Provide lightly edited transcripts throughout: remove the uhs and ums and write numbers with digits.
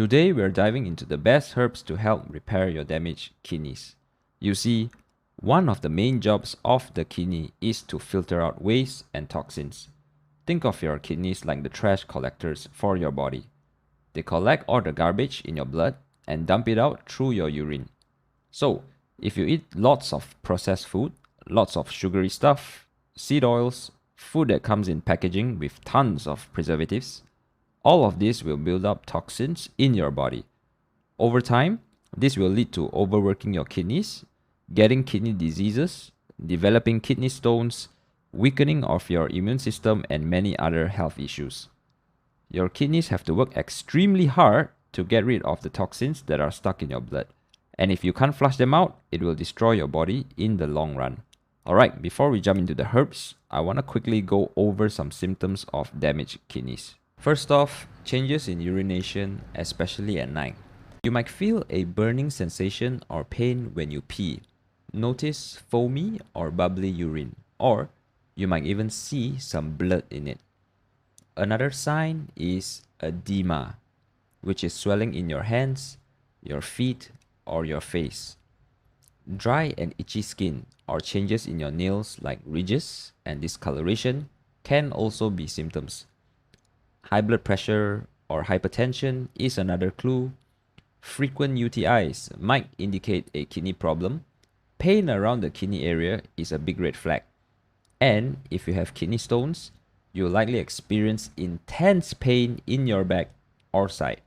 Today we're diving into the best herbs to help repair your damaged kidneys. You see, one of the main jobs of the kidney is to filter out waste and toxins. Think of your kidneys like the trash collectors for your body. They collect all the garbage in your blood and dump it out through your urine. So, if you eat lots of processed food, lots of sugary stuff, seed oils, food that comes in packaging with tons of preservatives, all of this will build up toxins in your body. Over time, this will lead to overworking your kidneys, getting kidney diseases, developing kidney stones, weakening of your immune system, and many other health issues. Your kidneys have to work extremely hard to get rid of the toxins that are stuck in your blood. And if you can't flush them out, it will destroy your body in the long run. Alright, before we jump into the herbs, I want to quickly go over some symptoms of damaged kidneys. First off, changes in urination, especially at night. You might feel a burning sensation or pain when you pee. Notice foamy or bubbly urine, or you might even see some blood in it. Another sign is edema, which is swelling in your hands, your feet, or your face. Dry and itchy skin or changes in your nails like ridges and discoloration can also be symptoms. High blood pressure or hypertension is another clue. Frequent UTIs might indicate a kidney problem. Pain around the kidney area is a big red flag. And if you have kidney stones, you'll likely experience intense pain in your back or side.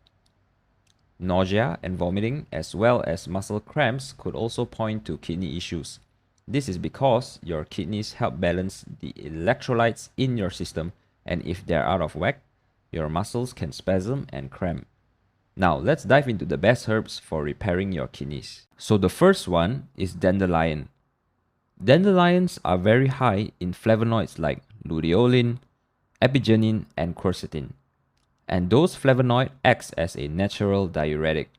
Nausea and vomiting, as well as muscle cramps, could also point to kidney issues. This is because your kidneys help balance the electrolytes in your system, and if they're out of whack, your muscles can spasm and cramp. Now, let's dive into the best herbs for repairing your kidneys. So the first one is dandelion. Dandelions are very high in flavonoids like luteolin, apigenin, and quercetin. And those flavonoids acts as a natural diuretic,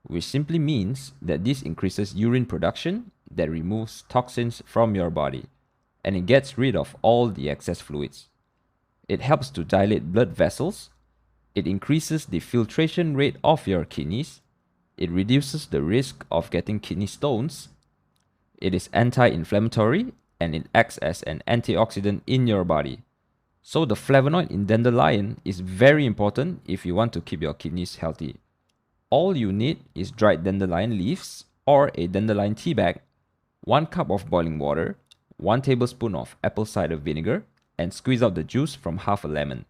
which simply means that this increases urine production that removes toxins from your body, and it gets rid of all the excess fluids. It helps to dilate blood vessels. It increases the filtration rate of your kidneys. It reduces the risk of getting kidney stones. It is anti-inflammatory, and it acts as an antioxidant in your body. So the flavonoid in dandelion is very important if you want to keep your kidneys healthy. All you need is dried dandelion leaves or a dandelion tea bag, 1 cup of boiling water, 1 tablespoon of apple cider vinegar, and squeeze out the juice from half a lemon.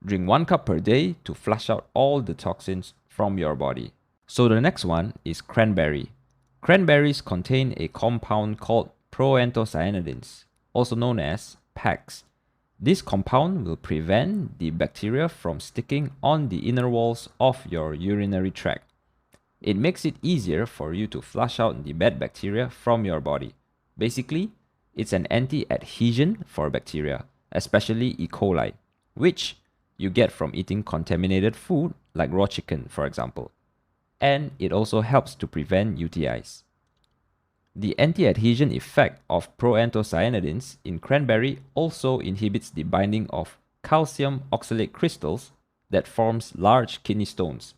Drink 1 cup per day to flush out all the toxins from your body. So the next one is cranberry. Cranberries contain a compound called proanthocyanidins, also known as PAX. This compound will prevent the bacteria from sticking on the inner walls of your urinary tract. It makes it easier for you to flush out the bad bacteria from your body. Basically, it's an anti-adhesion for bacteria, especially E. coli, which you get from eating contaminated food like raw chicken, for example. And it also helps to prevent UTIs. The anti-adhesion effect of proanthocyanidins in cranberry also inhibits the binding of calcium oxalate crystals that forms large kidney stones.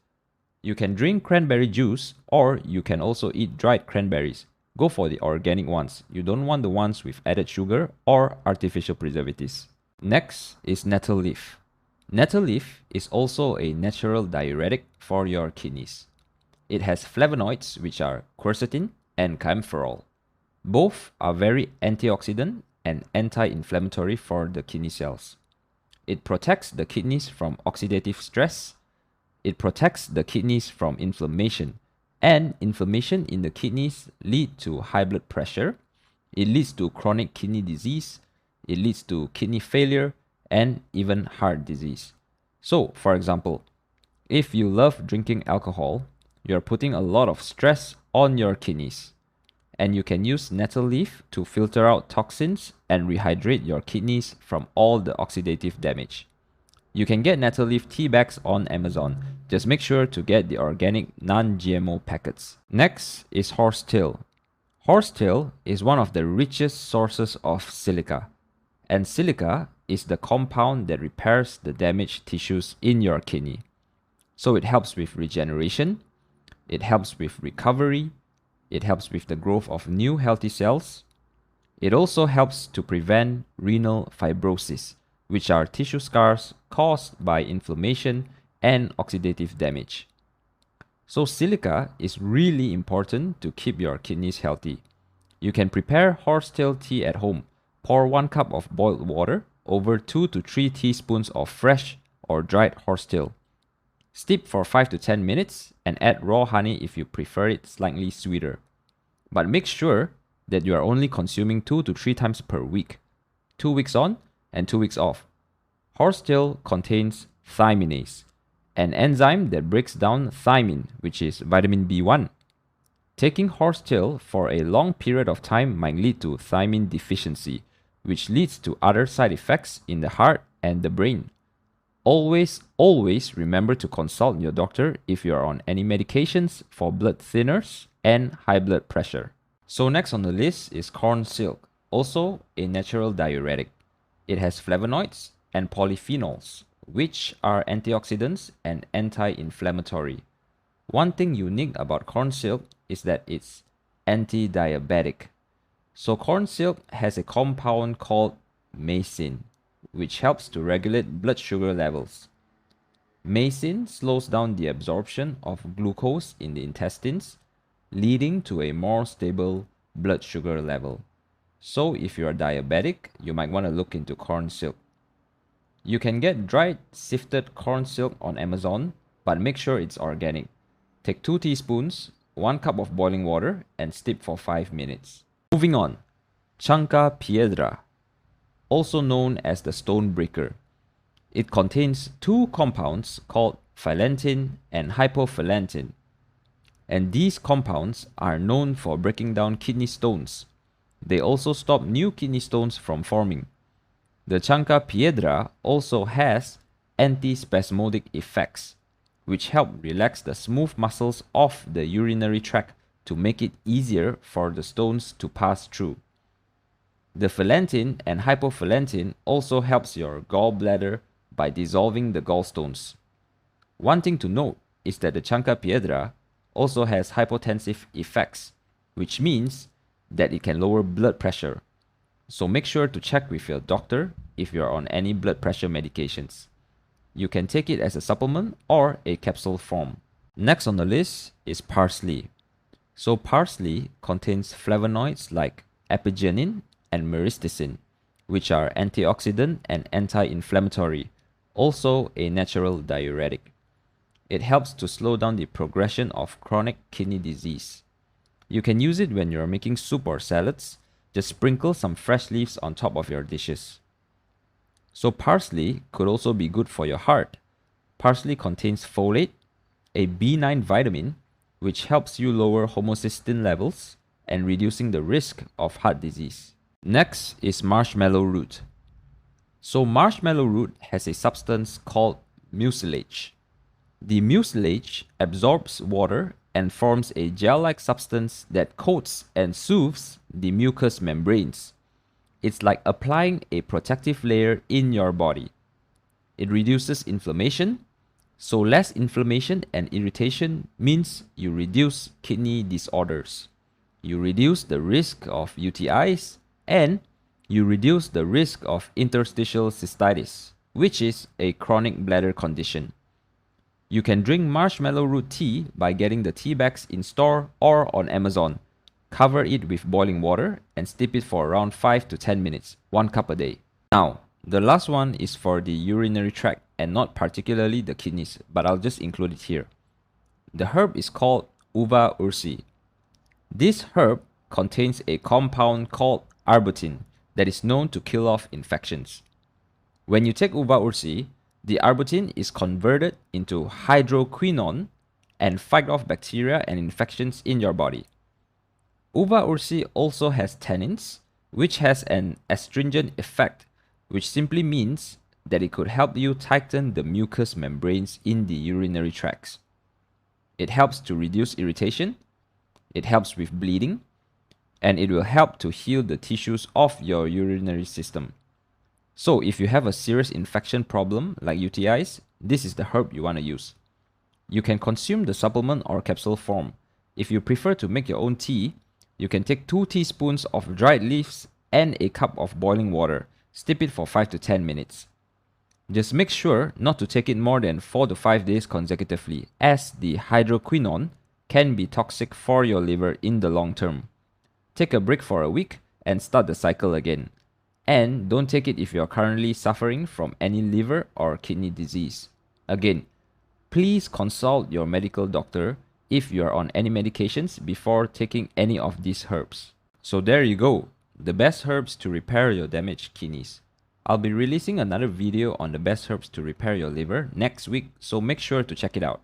You can drink cranberry juice, or you can also eat dried cranberries. Go for the organic ones. You don't want the ones with added sugar or artificial preservatives. Next is nettle leaf. Nettle leaf is also a natural diuretic for your kidneys. It has flavonoids, which are quercetin and kaempferol. Both are very antioxidant and anti-inflammatory for the kidney cells. It protects the kidneys from oxidative stress. It protects the kidneys from inflammation. And inflammation in the kidneys lead to high blood pressure. It leads to chronic kidney disease. It leads to kidney failure and even heart disease. So, for example, if you love drinking alcohol, you're putting a lot of stress on your kidneys. And you can use nettle leaf to filter out toxins and rehydrate your kidneys from all the oxidative damage. You can get nettle leaf tea bags on Amazon. Just make sure to get the organic non-GMO packets. Next is horsetail. Horsetail is one of the richest sources of silica. And silica is the compound that repairs the damaged tissues in your kidney. So it helps with regeneration, it helps with recovery, it helps with the growth of new healthy cells. It also helps to prevent renal fibrosis, which are tissue scars caused by inflammation and oxidative damage. So silica is really important to keep your kidneys healthy. You can prepare horsetail tea at home. Pour 1 cup of boiled water over 2 to 3 teaspoons of fresh or dried horsetail. Steep for 5 to 10 minutes and add raw honey if you prefer it slightly sweeter. But make sure that you are only consuming 2 to 3 times per week, 2 weeks on and 2 weeks off. Horsetail contains thymidinase, an enzyme that breaks down thiamine, which is vitamin B1. Taking horsetail for a long period of time might lead to thiamine deficiency, which leads to other side effects in the heart and the brain. Always remember to consult your doctor if you are on any medications for blood thinners and high blood pressure. So next on the list is corn silk, also a natural diuretic. It has flavonoids and polyphenols, which are antioxidants and anti-inflammatory. One thing unique about corn silk is that it's anti-diabetic. So corn silk has a compound called masin, which helps to regulate blood sugar levels. Masin slows down the absorption of glucose in the intestines, leading to a more stable blood sugar level. So if you are diabetic, you might want to look into corn silk. You can get dried sifted corn silk on Amazon, but make sure it's organic. Take 2 teaspoons, 1 cup of boiling water, and steep for 5 minutes. Moving on, Chanca piedra, also known as the stone breaker. It contains 2 compounds called phylanthine and hypophylanthine. And these compounds are known for breaking down kidney stones. They also stop new kidney stones from forming. The Chanca piedra also has antispasmodic effects, which help relax the smooth muscles of the urinary tract to make it easier for the stones to pass through. The phylanthine and hypophylanthine also helps your gallbladder by dissolving the gallstones. One thing to note is that the Chanca piedra also has hypotensive effects, which means that it can lower blood pressure. So make sure to check with your doctor if you are on any blood pressure medications. You can take it as a supplement or a capsule form. Next on the list is parsley. So parsley contains flavonoids like apigenin and myristicin, which are antioxidant and anti-inflammatory, also a natural diuretic. It helps to slow down the progression of chronic kidney disease. You can use it when you're making soup or salads. Just sprinkle some fresh leaves on top of your dishes. So parsley could also be good for your heart. Parsley contains folate, a B9 vitamin, which helps you lower homocysteine levels and reducing the risk of heart disease. Next is marshmallow root. So marshmallow root has a substance called mucilage. The mucilage absorbs water and forms a gel-like substance that coats and soothes the mucous membranes. It's like applying a protective layer in your body. It reduces inflammation, so less inflammation and irritation means you reduce kidney disorders. You reduce the risk of UTIs and you reduce the risk of interstitial cystitis, which is a chronic bladder condition. You can drink marshmallow root tea by getting the tea bags in store or on Amazon. Cover it with boiling water and steep it for around 5 to 10 minutes, 1 cup a day. Now, the last one is for the urinary tract and not particularly the kidneys, but I'll just include it here. The herb is called Uva ursi. This herb contains a compound called arbutin that is known to kill off infections. When you take Uva ursi, the arbutin is converted into hydroquinone and fight off bacteria and infections in your body. Uva ursi also has tannins, which has an astringent effect, which simply means that it could help you tighten the mucous membranes in the urinary tracts. It helps to reduce irritation, it helps with bleeding, and it will help to heal the tissues of your urinary system. So if you have a serious infection problem like UTIs, this is the herb you want to use. You can consume the supplement or capsule form. If you prefer to make your own tea, you can take 2 teaspoons of dried leaves and a cup of boiling water. Steep it for 5 to 10 minutes. Just make sure not to take it more than 4 to 5 days consecutively, as the hydroquinone can be toxic for your liver in the long term. Take a break for a week and start the cycle again. And don't take it if you are currently suffering from any liver or kidney disease. Again, please consult your medical doctor if you are on any medications before taking any of these herbs. So there you go, the best herbs to repair your damaged kidneys. I'll be releasing another video on the best herbs to repair your liver next week, so make sure to check it out.